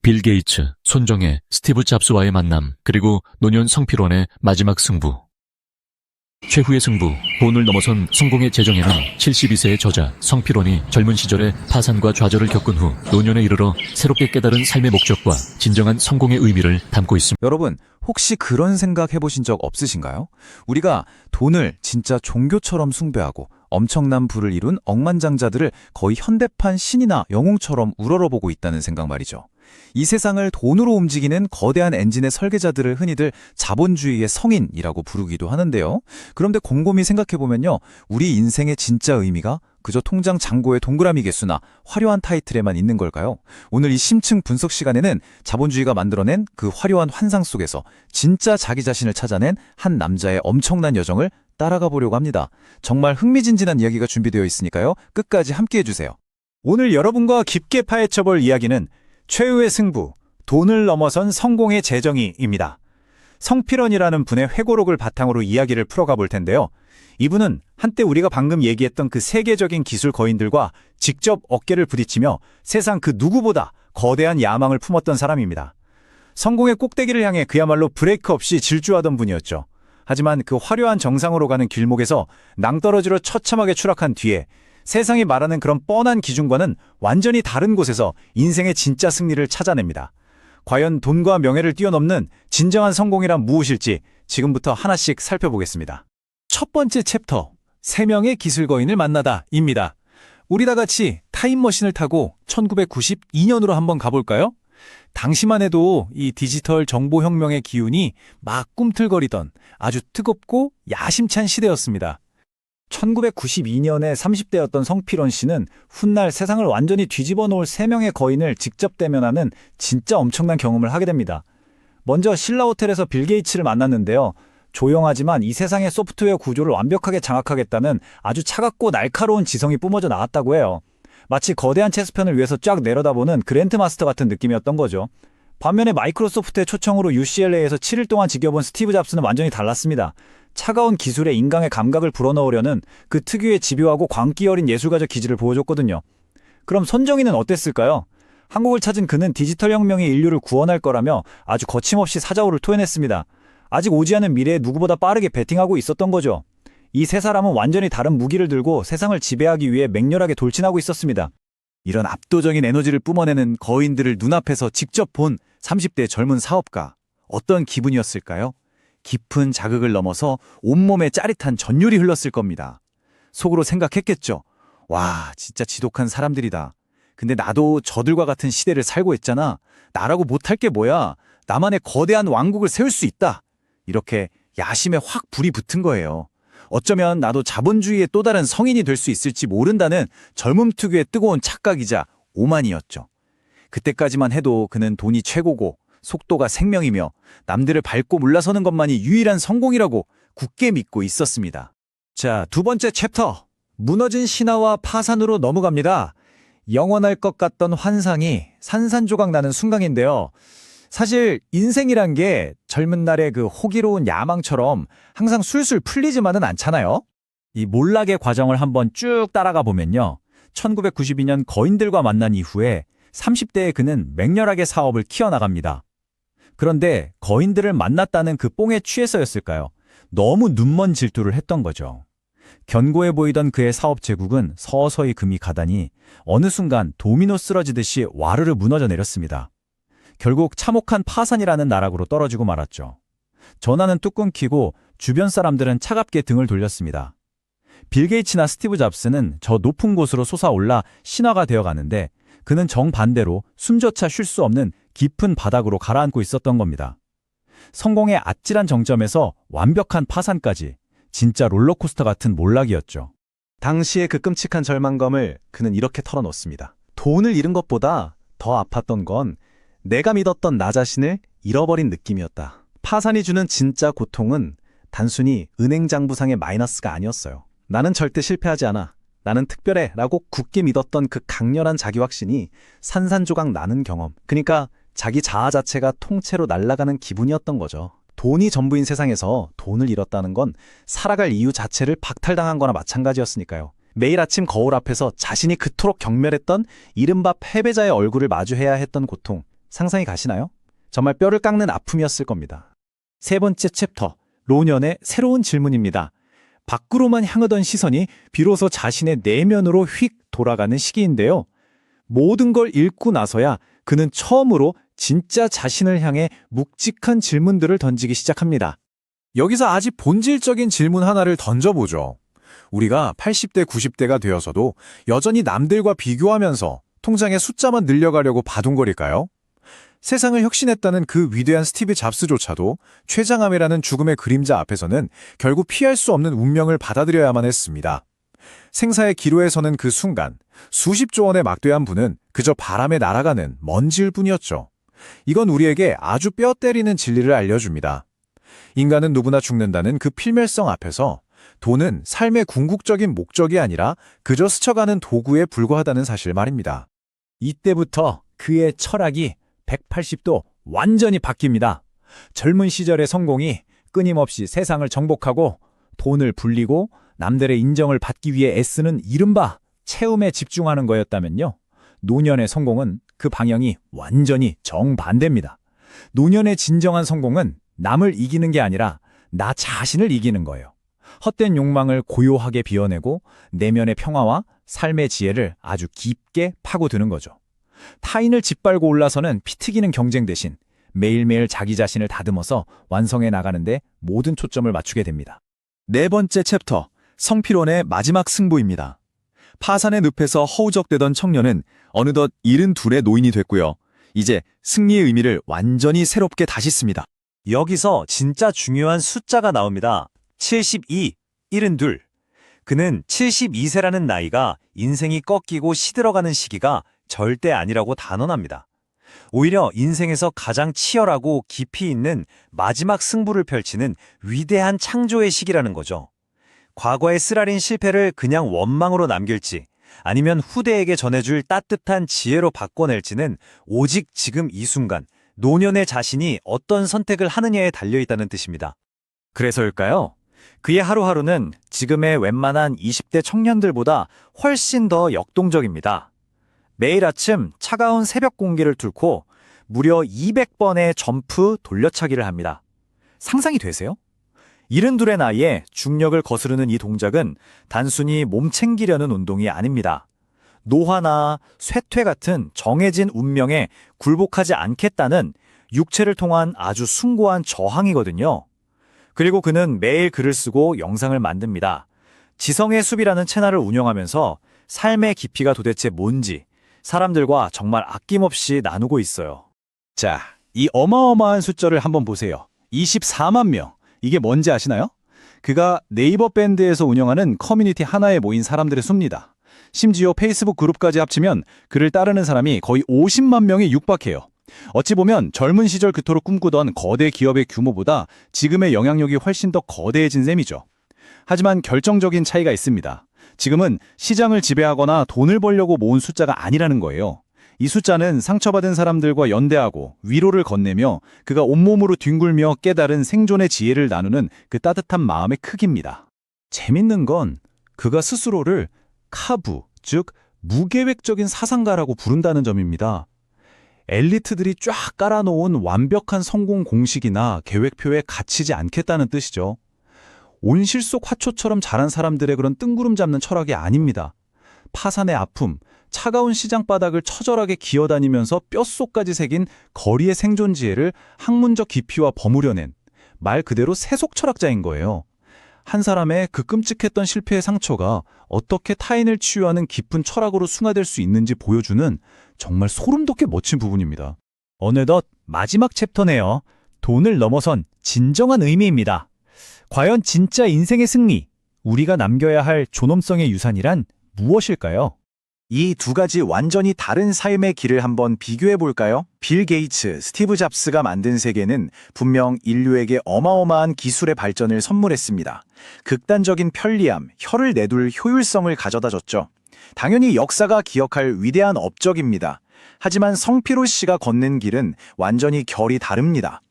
빌 게이츠, 손정혜, 스티브 잡스와의 만남, 그리고 노년 성필원의 마지막 승부. 최후의 승부, 돈을 넘어선 성공의 재정에는 72세의 저자 성필원이 젊은 시절에 파산과 좌절을 겪은 후 노년에 이르러 새롭게 깨달은 삶의 목적과 진정한 성공의 의미를 담고 있습니다. 여러분, 혹시 그런 생각 해보신 적 없으신가요? 우리가 돈을 진짜 종교처럼 숭배하고 엄청난 부를 이룬 억만장자들을 거의 현대판 신이나 영웅처럼 우러러보고 있다는 생각 말이죠. 이 세상을 돈으로 움직이는 거대한 엔진의 설계자들을 흔히들 자본주의의 성인이라고 부르기도 하는데요. 그런데 곰곰이 생각해보면요, 우리 인생의 진짜 의미가 그저 통장 잔고의 동그라미 개수나 화려한 타이틀에만 있는 걸까요? 오늘 이 심층 분석 시간에는 자본주의가 만들어낸 그 화려한 환상 속에서 진짜 자기 자신을 찾아낸 한 남자의 엄청난 여정을 따라가 보려고 합니다. 정말 흥미진진한 이야기가 준비되어 있으니까요, 끝까지 함께해 주세요. 오늘 여러분과 깊게 파헤쳐볼 이야기는 최후의 승부, 돈을 넘어선 성공의 재정의입니다. 성필원이라는 분의 회고록을 바탕으로 이야기를 풀어가 볼 텐데요. 이분은 한때 우리가 방금 얘기했던 그 세계적인 기술 거인들과 직접 어깨를 부딪히며 세상 그 누구보다 거대한 야망을 품었던 사람입니다. 성공의 꼭대기를 향해 그야말로 브레이크 없이 질주하던 분이었죠. 하지만 그 화려한 정상으로 가는 길목에서 낭떠러지로 처참하게 추락한 뒤에 세상이 말하는 그런 뻔한 기준과는 완전히 다른 곳에서 인생의 진짜 승리를 찾아냅니다. 과연 돈과 명예를 뛰어넘는 진정한 성공이란 무엇일지 지금부터 하나씩 살펴보겠습니다. 첫 번째 챕터, 3명의 기술 거인을 만나다입니다. 우리 다 같이 타임머신을 타고 1992년으로 한번 가볼까요? 당시만 해도 이 디지털 정보혁명의 기운이 막 꿈틀거리던 아주 뜨겁고 야심찬 시대였습니다. 1992년에 30대였던 성필원 씨는 훗날 세상을 완전히 뒤집어 놓을 3명의 거인을 직접 대면하는 진짜 엄청난 경험을 하게 됩니다. 먼저 신라 호텔에서 빌 게이츠를 만났는데요. 조용하지만 이 세상의 소프트웨어 구조를 완벽하게 장악하겠다는 아주 차갑고 날카로운 지성이 뿜어져 나왔다고 해요. 마치 거대한 체스편을 위해서 쫙 내려다보는 그랜드 마스터 같은 느낌이었던 거죠. 반면에 마이크로소프트의 초청으로 UCLA에서 7일 동안 지켜본 스티브 잡스는 완전히 달랐습니다. 차가운 기술에 인간의 감각을 불어넣으려는 그 특유의 집요하고 광기 어린 예술가적 기질을 보여줬거든요. 그럼 손정희는 어땠을까요? 한국을 찾은 그는 디지털 혁명이 인류를 구원할 거라며 아주 거침없이 사자후를 토해냈습니다. 아직 오지 않은 미래에 누구보다 빠르게 배팅하고 있었던 거죠. 이 세 사람은 완전히 다른 무기를 들고 세상을 지배하기 위해 맹렬하게 돌진하고 있었습니다. 이런 압도적인 에너지를 뿜어내는 거인들을 눈앞에서 직접 본 30대 젊은 사업가, 어떤 기분이었을까요? 깊은 자극을 넘어서 온몸에 짜릿한 전율이 흘렀을 겁니다. 속으로 생각했겠죠. 와, 진짜 지독한 사람들이다. 근데 나도 저들과 같은 시대를 살고 있잖아. 나라고 못할 게 뭐야. 나만의 거대한 왕국을 세울 수 있다. 이렇게 야심에 확 불이 붙은 거예요. 어쩌면 나도 자본주의의 또 다른 성인이 될 수 있을지 모른다는 젊음 특유의 뜨거운 착각이자 오만이었죠. 그때까지만 해도 그는 돈이 최고고 속도가 생명이며 남들을 밟고 물러서는 것만이 유일한 성공이라고 굳게 믿고 있었습니다. 자, 두 번째 챕터. 무너진 신화와 파산으로 넘어갑니다. 영원할 것 같던 환상이 산산조각 나는 순간인데요. 사실 인생이란 게 젊은 날의 그 호기로운 야망처럼 항상 술술 풀리지만은 않잖아요. 이 몰락의 과정을 한번 쭉 따라가 보면요. 1992년 거인들과 만난 이후에 30대의 그는 맹렬하게 사업을 키워나갑니다. 그런데 거인들을 만났다는 그 뽕에 취해서였을까요? 너무 눈먼 질투를 했던 거죠. 견고해 보이던 그의 사업 제국은 서서히 금이 가다니 어느 순간 도미노 쓰러지듯이 와르르 무너져 내렸습니다. 결국 참혹한 파산이라는 나락으로 떨어지고 말았죠. 전화는 뚝 끊기고 주변 사람들은 차갑게 등을 돌렸습니다. 빌 게이츠나 스티브 잡스는 저 높은 곳으로 솟아올라 신화가 되어가는데 그는 정반대로 숨조차 쉴 수 없는 깊은 바닥으로 가라앉고 있었던 겁니다. 성공의 아찔한 정점에서 완벽한 파산까지 진짜 롤러코스터 같은 몰락이었죠. 당시의 그 끔찍한 절망감을 그는 이렇게 털어놓습니다. 돈을 잃은 것보다 더 아팠던 건 내가 믿었던 나 자신을 잃어버린 느낌이었다. 파산이 주는 진짜 고통은 단순히 은행 장부상의 마이너스가 아니었어요. 나는 절대 실패하지 않아. 나는 특별해 라고 굳게 믿었던 그 강렬한 자기 확신이 산산조각 나는 경험. 그러니까 자기 자아 자체가 통째로 날아가는 기분이었던 거죠. 돈이 전부인 세상에서 돈을 잃었다는 건 살아갈 이유 자체를 박탈당한 거나 마찬가지였으니까요. 매일 아침 거울 앞에서 자신이 그토록 경멸했던 이른바 패배자의 얼굴을 마주해야 했던 고통. 상상이 가시나요? 정말 뼈를 깎는 아픔이었을 겁니다. 세 번째 챕터, 노년의 새로운 질문입니다. 밖으로만 향하던 시선이 비로소 자신의 내면으로 휙 돌아가는 시기인데요. 모든 걸 읽고 나서야 그는 처음으로 진짜 자신을 향해 묵직한 질문들을 던지기 시작합니다. 여기서 아주 본질적인 질문 하나를 던져보죠. 우리가 80대, 90대가 되어서도 여전히 남들과 비교하면서 통장의 숫자만 늘려가려고 바둥거릴까요? 세상을 혁신했다는 그 위대한 스티브 잡스조차도 췌장암이라는 죽음의 그림자 앞에서는 결국 피할 수 없는 운명을 받아들여야만 했습니다. 생사의 기로에 서는 그 순간 수십조 원의 막대한 부는 그저 바람에 날아가는 먼지일 뿐이었죠. 이건 우리에게 아주 뼈 때리는 진리를 알려줍니다. 인간은 누구나 죽는다는 그 필멸성 앞에서 돈은 삶의 궁극적인 목적이 아니라 그저 스쳐가는 도구에 불과하다는 사실 말입니다. 이때부터 그의 철학이 180도 완전히 바뀝니다. 젊은 시절의 성공이 끊임없이 세상을 정복하고 돈을 불리고 남들의 인정을 받기 위해 애쓰는 이른바 채움에 집중하는 거였다면요. 노년의 성공은 그 방향이 완전히 정반대입니다. 노년의 진정한 성공은 남을 이기는 게 아니라 나 자신을 이기는 거예요. 헛된 욕망을 고요하게 비워내고 내면의 평화와 삶의 지혜를 아주 깊게 파고드는 거죠. 타인을 짓밟고 올라서는 피 튀기는 경쟁 대신 매일매일 자기 자신을 다듬어서 완성해 나가는데 모든 초점을 맞추게 됩니다. 네 번째 챕터, 성필원의 마지막 승부입니다. 파산의 늪에서 허우적대던 청년은 어느덧 72의 노인이 됐고요. 이제 승리의 의미를 완전히 새롭게 다시 씁니다. 여기서 진짜 중요한 숫자가 나옵니다. 72, 72. 그는 72세라는 나이가 인생이 꺾이고 시들어가는 시기가 절대 아니라고 단언합니다. 오히려 인생에서 가장 치열하고 깊이 있는 마지막 승부를 펼치는 위대한 창조의 시기라는 거죠. 과거의 쓰라린 실패를 그냥 원망으로 남길지 아니면 후대에게 전해줄 따뜻한 지혜로 바꿔낼지는 오직 지금 이 순간 노년의 자신이 어떤 선택을 하느냐에 달려있다는 뜻입니다. 그래서일까요? 그의 하루하루는 지금의 웬만한 20대 청년들보다 훨씬 더 역동적입니다. 매일 아침 차가운 새벽 공기를 뚫고 무려 200번의 점프 돌려차기를 합니다. 상상이 되세요? 72의 나이에 중력을 거스르는 이 동작은 단순히 몸 챙기려는 운동이 아닙니다. 노화나 쇠퇴 같은 정해진 운명에 굴복하지 않겠다는 육체를 통한 아주 숭고한 저항이거든요. 그리고 그는 매일 글을 쓰고 영상을 만듭니다. 지성의 숲이라는 채널을 운영하면서 삶의 깊이가 도대체 뭔지 사람들과 정말 아낌없이 나누고 있어요. 자, 이 어마어마한 숫자를 한번 보세요. 24만 명. 이게 뭔지 아시나요? 그가 네이버 밴드에서 운영하는 커뮤니티 하나에 모인 사람들의 수입니다. 심지어 페이스북 그룹까지 합치면 그를 따르는 사람이 거의 50만 명에 육박해요. 어찌 보면 젊은 시절 그토록 꿈꾸던 거대 기업의 규모보다 지금의 영향력이 훨씬 더 거대해진 셈이죠. 하지만 결정적인 차이가 있습니다. 지금은 시장을 지배하거나 돈을 벌려고 모은 숫자가 아니라는 거예요. 이 숫자는 상처받은 사람들과 연대하고 위로를 건네며 그가 온몸으로 뒹굴며 깨달은 생존의 지혜를 나누는 그 따뜻한 마음의 크기입니다. 재밌는 건 그가 스스로를 카부, 즉 무계획적인 사상가라고 부른다는 점입니다. 엘리트들이 쫙 깔아놓은 완벽한 성공 공식이나 계획표에 갇히지 않겠다는 뜻이죠. 온실 속 화초처럼 자란 사람들의 그런 뜬구름 잡는 철학이 아닙니다. 파산의 아픔, 차가운 시장 바닥을 처절하게 기어다니면서 뼛속까지 새긴 거리의 생존 지혜를 학문적 깊이와 버무려낸 말 그대로 세속 철학자인 거예요. 한 사람의 그 끔찍했던 실패의 상처가 어떻게 타인을 치유하는 깊은 철학으로 승화될 수 있는지 보여주는 정말 소름 돋게 멋진 부분입니다. 어느덧 마지막 챕터네요. 돈을 넘어선 진정한 의미입니다. 과연 진짜 인생의 승리, 우리가 남겨야 할 존엄성의 유산이란 무엇일까요? 이 두 가지 완전히 다른 삶의 길을 한번 비교해 볼까요? 빌 게이츠, 스티브 잡스가 만든 세계는 분명 인류에게 어마어마한 기술의 발전을 선물했습니다. 극단적인 편리함, 혀를 내둘 효율성을 가져다 줬죠. 당연히 역사가 기억할 위대한 업적입니다. 하지만 성피로 씨가 걷는 길은 완전히 결이 다릅니다.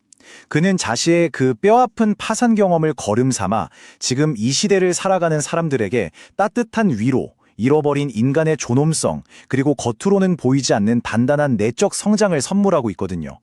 그는 자신의 그 뼈아픈 파산 경험을 걸음 삼아 지금 이 시대를 살아가는 사람들에게 따뜻한 위로, 잃어버린 인간의 존엄성, 그리고 겉으로는 보이지 않는 단단한 내적 성장을 선물하고 있거든요.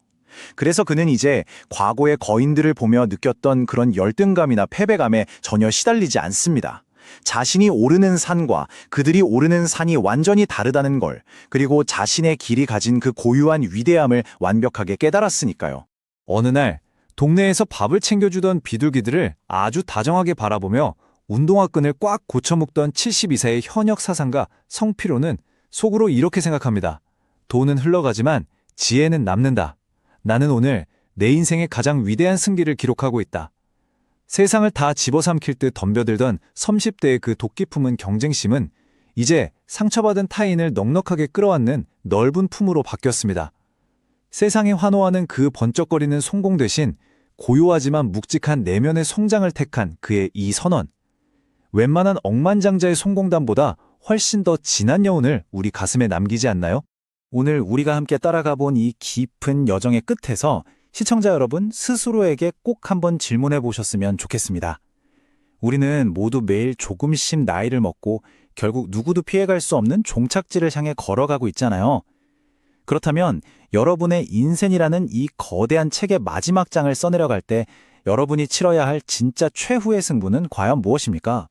그래서 그는 이제 과거의 거인들을 보며 느꼈던 그런 열등감이나 패배감에 전혀 시달리지 않습니다. 자신이 오르는 산과 그들이 오르는 산이 완전히 다르다는 걸, 그리고 자신의 길이 가진 그 고유한 위대함을 완벽하게 깨달았으니까요. 어느 날 동네에서 밥을 챙겨주던 비둘기들을 아주 다정하게 바라보며 운동화 끈을 꽉 고쳐묶던 72세의 현역 사상가 성필호는 속으로 이렇게 생각합니다. 돈은 흘러가지만 지혜는 남는다. 나는 오늘 내 인생의 가장 위대한 승기를 기록하고 있다. 세상을 다 집어삼킬 듯 덤벼들던 30대의 그 도끼 품은 경쟁심은 이제 상처받은 타인을 넉넉하게 끌어안는 넓은 품으로 바뀌었습니다. 세상에 환호하는 그 번쩍거리는 성공 대신 고요하지만 묵직한 내면의 성장을 택한 그의 이 선언. 웬만한 억만장자의 성공담보다 훨씬 더 진한 여운을 우리 가슴에 남기지 않나요? 오늘 우리가 함께 따라가 본 이 깊은 여정의 끝에서 시청자 여러분 스스로에게 꼭 한번 질문해 보셨으면 좋겠습니다. 우리는 모두 매일 조금씩 나이를 먹고 결국 누구도 피해갈 수 없는 종착지를 향해 걸어가고 있잖아요. 그렇다면 여러분의 인생이라는 이 거대한 책의 마지막 장을 써내려갈 때 여러분이 치러야 할 진짜 최후의 승부는 과연 무엇입니까?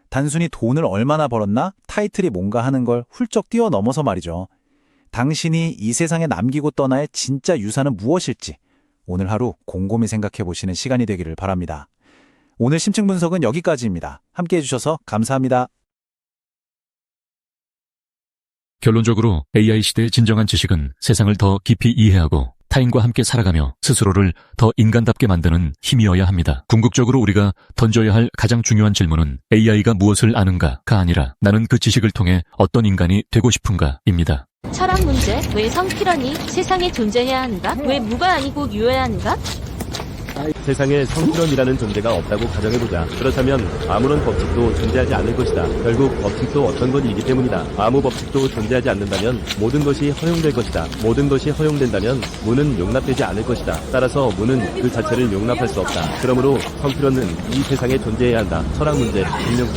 단순히 돈을 얼마나 벌었나, 타이틀이 뭔가 하는 걸 훌쩍 뛰어넘어서 말이죠. 당신이 이 세상에 남기고 떠나야 진짜 유산은 무엇일지 오늘 하루 곰곰이 생각해 보시는 시간이 되기를 바랍니다. 오늘 심층 분석은 여기까지입니다. 함께 해주셔서 감사합니다. 결론적으로 AI 시대의 진정한 지식은 세상을 더 깊이 이해하고 타인과 함께 살아가며 스스로를 더 인간답게 만드는 힘이어야 합니다. 궁극적으로 우리가 던져야 할 가장 중요한 질문은 AI가 무엇을 아는가가 아니라 나는 그 지식을 통해 어떤 인간이 되고 싶은가입니다. 철학 문제, 왜 성필원이 세상에 존재해야 하는가? 왜 무가 아니고 유여야 하는가? 세상에 성필원이라는 존재가 없다고 가정해보자. 그렇다면 아무런 법칙도 존재하지 않을 것이다. 결국 법칙도 어떤 것이기 때문이다. 아무 법칙도 존재하지 않는다면 모든 것이 허용될 것이다. 모든 것이 허용된다면 무는 용납되지 않을 것이다. 따라서 무는 그 자체를 용납할 수 없다. 그러므로 성필원은 이 세상에 존재해야 한다. 철학 문제, 김명수.